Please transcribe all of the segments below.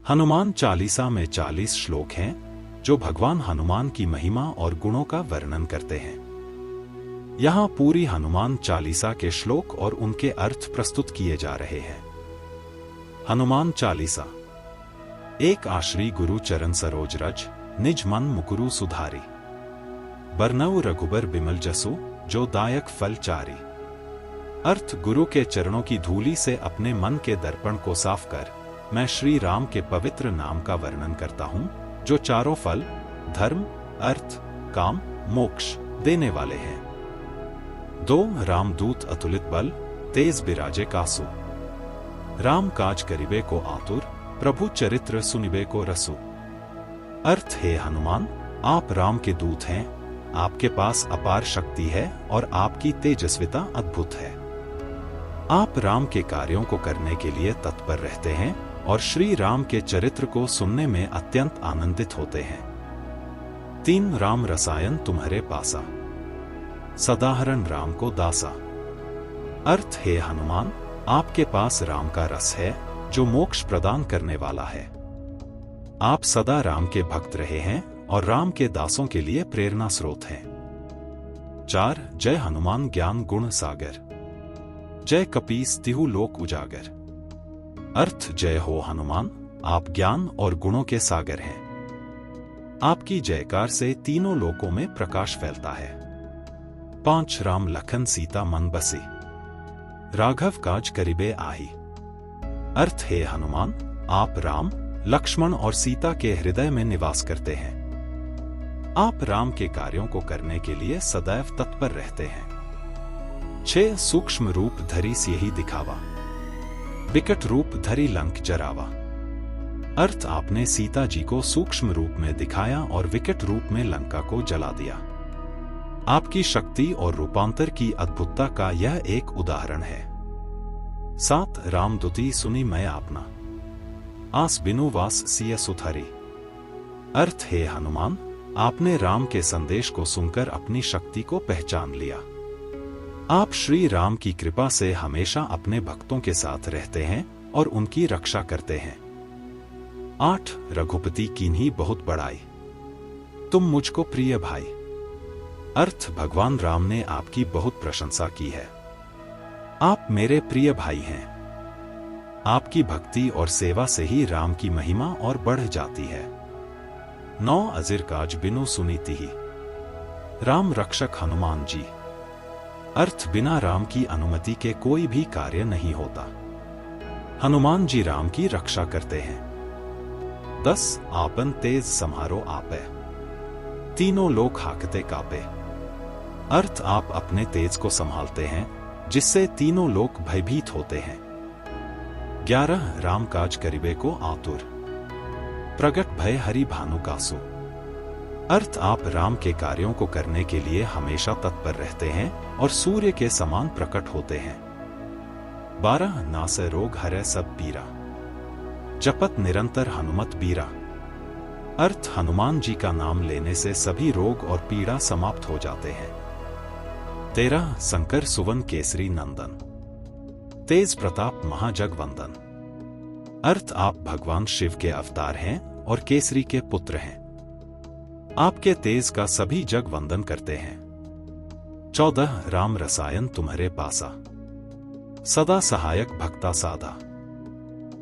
हनुमान चालीसा में 40 श्लोक हैं जो भगवान हनुमान की महिमा और गुणों का वर्णन करते हैं। यहाँ पूरी हनुमान चालीसा के श्लोक और उनके अर्थ प्रस्तुत किए जा रहे हैं। हनुमान चालीसा। एक आश्री गुरु चरण सरोज रज, निज मन मुकुरु सुधारी। बरनऊ रघुबर बिमल जसु, जो दायक फल चारी। अर्थ: गुरु के चरणों की धूली से अपने मन के दर्पण को साफ कर मैं श्री राम के पवित्र नाम का वर्णन करता हूँ, जो चारों फल धर्म, अर्थ, काम, मोक्ष देने वाले हैं। 2 रामदूत अतुलित बल, तेज बिराजे कासु। राम काज करिबे को आतुर, प्रभु चरित्र सुनिबे को रसु। अर्थ: हे हनुमान, आप राम के दूत हैं, आपके पास अपार शक्ति है और आपकी तेजस्विता अद्भुत है। आप राम के कार्यों को करने के लिए तत्पर रहते हैं और श्री राम के चरित्र को सुनने में अत्यंत आनंदित होते हैं। 3 राम रसायन तुम्हारे पासा, सदाहरण राम को दासा। अर्थ: हे हनुमान, आपके पास राम का रस है जो मोक्ष प्रदान करने वाला है। आप सदा राम के भक्त रहे हैं और राम के दासों के लिए प्रेरणा स्रोत हैं। 4 जय हनुमान ज्ञान गुण सागर, जय कपीस तिहु लोक उजागर। अर्थ: जय हो हनुमान, आप ज्ञान और गुणों के सागर हैं। आपकी जयकार से तीनों लोकों में प्रकाश फैलता है। 5 राम लखन सीता मन बसी, राघव काज करिबे आही। अर्थ: हे हनुमान, आप राम, लक्ष्मण और सीता के हृदय में निवास करते हैं। आप राम के कार्यों को करने के लिए सदैव तत्पर रहते हैं। 6 सूक्ष्म रूप धरी सियहि दिखावा, विकट रूप धरी लंक जरावा। अर्थ: आपने सीता जी को सूक्ष्म रूप में दिखाया और विकट रूप में लंका को जला दिया। आपकी शक्ति और रूपांतर की अद्भुतता का यह एक उदाहरण है। 7 रामदूती सुनी मैं आपना, आस बिनु वास सिय सुथरी। अर्थ: हे हनुमान, आपने राम के संदेश को सुनकर अपनी शक्ति को पहचान लिया। आप श्री राम की कृपा से हमेशा अपने भक्तों के साथ रहते हैं और उनकी रक्षा करते हैं। 8 रघुपति कीन्ही बहुत बड़ाई, तुम मुझको प्रिय भाई। अर्थ: भगवान राम ने आपकी बहुत प्रशंसा की है। आप मेरे प्रिय भाई हैं। आपकी भक्ति और सेवा से ही राम की महिमा और बढ़ जाती है। 9 अजिर काज बिनु सुनीति ही, राम रक्षक हनुमान जी। अर्थ: बिना राम की अनुमति के कोई भी कार्य नहीं होता। हनुमान जी राम की रक्षा करते हैं। 10 आपन तेज सम्हारो आपे, तीनों लोग हाकते कापे। अर्थ: आप अपने तेज को संभालते हैं जिससे तीनों लोग भयभीत होते हैं। 11 राम काज करिबे को आतुर, प्रगट भय हरि भानु कासु। अर्थ: आप राम के कार्यों को करने के लिए हमेशा तत्पर रहते हैं और सूर्य के समान प्रकट होते हैं। 12 नासै रोग हरै सब पीरा, जपत निरंतर हनुमत बीरा। अर्थ: हनुमान जी का नाम लेने से सभी रोग और पीड़ा समाप्त हो जाते हैं। 13 शंकर सुवन केसरी नंदन, तेज प्रताप महाजगवंदन। अर्थ: आप भगवान शिव के अवतार हैं और केसरी के पुत्र हैं। आपके तेज का सभी जग वंदन करते हैं। 14 राम रसायन तुम्हारे पासा, सदा सहायक भक्ता साधा।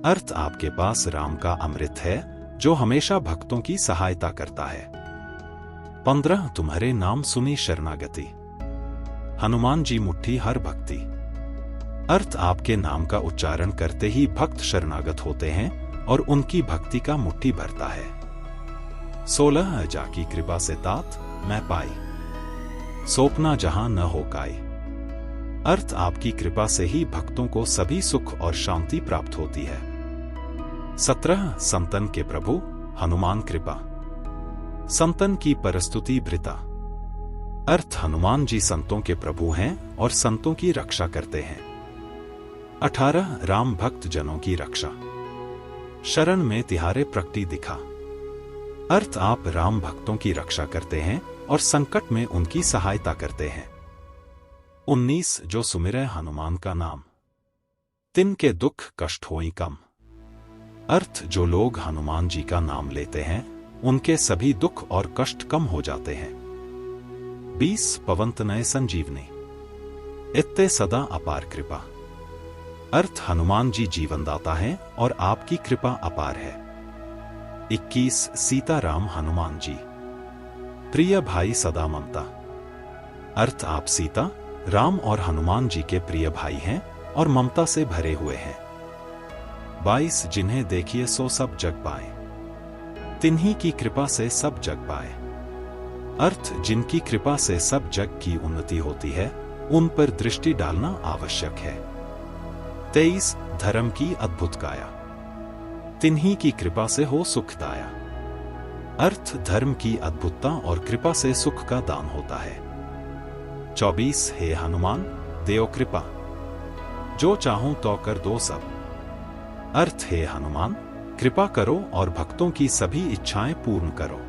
अर्थ: आपके पास राम का अमृत है जो हमेशा भक्तों की सहायता करता है। 15 तुम्हारे नाम सुनी शरणागति, हनुमान जी मुट्ठी हर भक्ति। अर्थ: आपके नाम का उच्चारण करते ही भक्त शरणागत होते हैं और उनकी भक्ति का मुट्ठी भरता है। 16 जाकी कृपा से तात मैं पाई, सोपना जहां न हो काई। अर्थ: आपकी कृपा से ही भक्तों को सभी सुख और शांति प्राप्त होती है। 17 संतन के प्रभु हनुमान कृपा, संतन की परस्तुति भृता। अर्थ: हनुमान जी संतों के प्रभु हैं और संतों की रक्षा करते हैं। 18 राम भक्त जनों की रक्षा, शरण में तिहारे प्रकटी दिखा। अर्थ: आप राम भक्तों की रक्षा करते हैं और संकट में उनकी सहायता करते हैं। 19 जो सुमिरै हनुमान का नाम, तिन के दुख कष्ट होई कम। अर्थ जो लोग हनुमान जी का नाम लेते हैं उनके सभी दुख और कष्ट कम हो जाते हैं। 20 पवनतनय संजीवनी इत्ते सदा अपार कृपा। अर्थ हनुमान जी जीवनदाता हैं और आपकी कृपा अपार है। 21 सीताराम हनुमान जी प्रिय भाई सदा ममता। अर्थ आप सीता, राम और हनुमान जी के प्रिय भाई हैं और ममता से भरे हुए हैं। 22 जिन्हें देखिए सो सब जग पाए, तिन्हीं की कृपा से सब जग पाए। अर्थ जिनकी कृपा से सब जग की उन्नति होती है उन पर दृष्टि डालना आवश्यक है। 23 धर्म की अद्भुत काया, तिन्हीं की कृपा से हो सुखदाया। अर्थ धर्म की अद्भुतता और कृपा से सुख का दान होता है। 24 हे हनुमान देओ कृपा, जो चाहूं तो कर दो सब। अर्थ हे हनुमान कृपा करो और भक्तों की सभी इच्छाएं पूर्ण करो।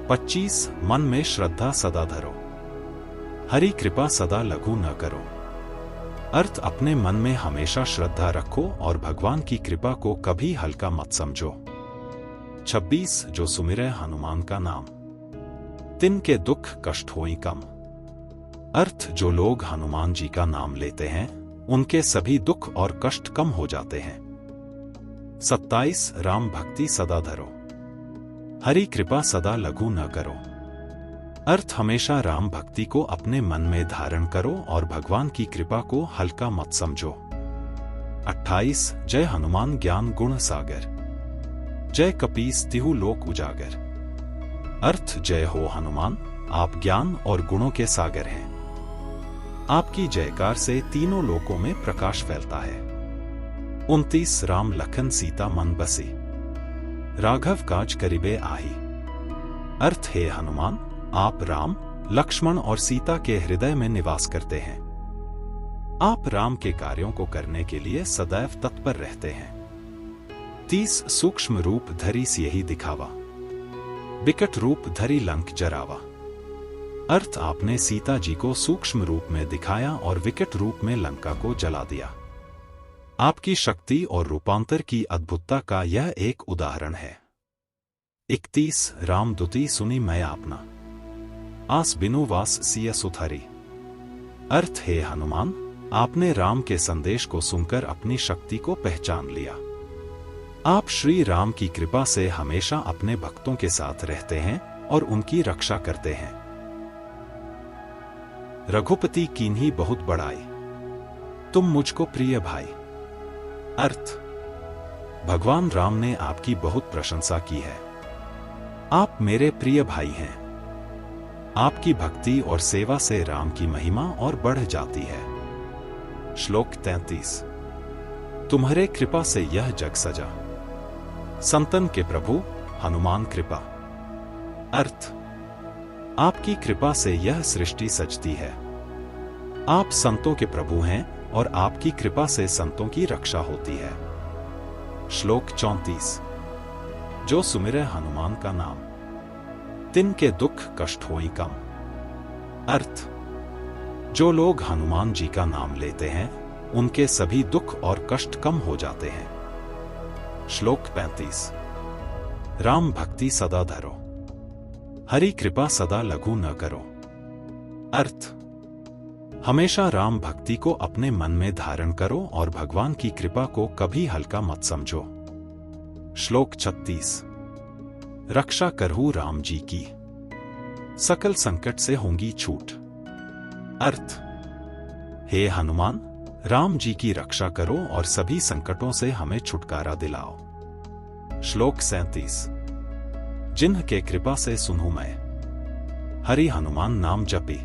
25 मन में श्रद्धा सदा धरो, हरि कृपा सदा लघु न करो। अर्थ अपने मन में हमेशा श्रद्धा रखो और भगवान की कृपा को कभी हल्का मत समझो। 26 जो सुमिरे हनुमान का नाम, तिन के दुख कष्ट होई कम। अर्थ जो लोग हनुमान जी का नाम लेते हैं उनके सभी दुख और कष्ट कम हो जाते हैं। 27 राम भक्ति सदा धरो, हरि कृपा सदा लघु न करो। अर्थ हमेशा राम भक्ति को अपने मन में धारण करो और भगवान की कृपा को हल्का मत समझो। 28 जय हनुमान ज्ञान गुण सागर, जय कपीस तिहु लोक उजागर। अर्थ जय हो हनुमान, आप ज्ञान और गुणों के सागर हैं। आपकी जयकार से तीनों लोकों में प्रकाश फैलता है। 29 राम लखन सीता मन बसी, राघव काज करिबे आही। अर्थ हे हनुमान, आप राम, लक्ष्मण और सीता के हृदय में निवास करते हैं। आप राम के कार्यों को करने के लिए सदैव तत्पर रहते हैं। 30 सूक्ष्म रूप धरी सियहि दिखावा, विकट रूप धरी लंक जरावा। अर्थ आपने सीता जी को सूक्ष्म रूप में दिखाया और विकट रूप में लंका को जला दिया। आपकी शक्ति और रूपांतर की अद्भुतता का यह एक उदाहरण है। 31 राम दुती सुनी मैं आपना, आस बिनु वास सिय सुथरी। अर्थ हे हनुमान, आपने राम के संदेश को सुनकर अपनी शक्ति को पहचान लिया। आप श्री राम की कृपा से हमेशा अपने भक्तों के साथ रहते हैं और उनकी रक्षा करते हैं। रघुपति कीन्ही बहुत बड़ाई, तुम मुझको प्रिय भाई। अर्थ भगवान राम ने आपकी बहुत प्रशंसा की है। आप मेरे प्रिय भाई हैं। आपकी भक्ति और सेवा से राम की महिमा और बढ़ जाती है। श्लोक 33 तुम्हारे कृपा से यह जग सजा, संतन के प्रभु हनुमान कृपा। अर्थ आपकी कृपा से यह सृष्टि सजती है। आप संतों के प्रभु हैं और आपकी कृपा से संतों की रक्षा होती है। श्लोक 34 जो सुमिरे हनुमान का नाम, तिन के दुख कष्ट होई कम। अर्थ जो लोग हनुमान जी का नाम लेते हैं उनके सभी दुख और कष्ट कम हो जाते हैं। श्लोक 35 राम भक्ति सदा धरो, हरि कृपा सदा लघु न करो। अर्थ हमेशा राम भक्ति को अपने मन में धारण करो और भगवान की कृपा को कभी हल्का मत समझो। श्लोक 36 रक्षा करहु राम जी की, सकल संकट से होंगी छूट। अर्थ हे हनुमान, राम जी की रक्षा करो और सभी संकटों से हमें छुटकारा दिलाओ। श्लोक 37 जिन्ह के कृपा से सुनूं मैं, हरि हनुमान नाम जपी।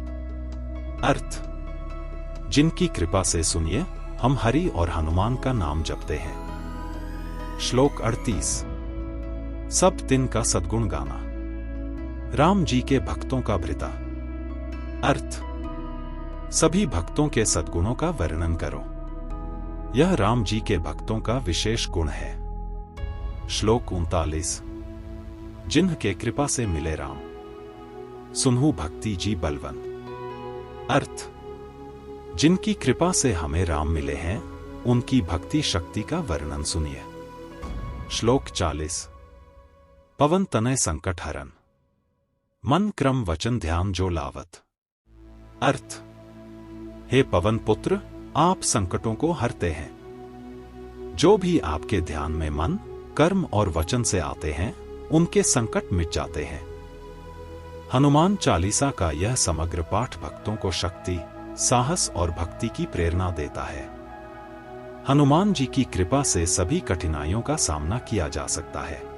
अर्थ जिनकी कृपा से सुनिए हम हरि और हनुमान का नाम जपते हैं। श्लोक 38 सब तिन का सद्गुण गाना, राम जी के भक्तों का भृता। अर्थ सभी भक्तों के सद्गुणों का वर्णन करो। यह राम जी के भक्तों का विशेष गुण है। श्लोक 39 जिन्ह के कृपा से मिले राम, सुनहु भक्ति जी बलवन। अर्थ जिनकी कृपा से हमें राम मिले हैं उनकी भक्ति शक्ति का वर्णन सुनिए। श्लोक 40। पवन तनय संकट हरन, मन क्रम वचन ध्यान जो लावत। अर्थ, हे पवन पुत्र, आप संकटों को हरते हैं। जो भी आपके ध्यान में मन, कर्म और वचन से आते हैं, उनके संकट मिट जाते हैं। हनुमान चालीसा का यह समग्र पाठ भक्तों को शक्ति, साहस और भक्ति की प्रेरणा देता है। हनुमान जी की कृपा से सभी कठिनाइयों का सामना किया जा सकता है।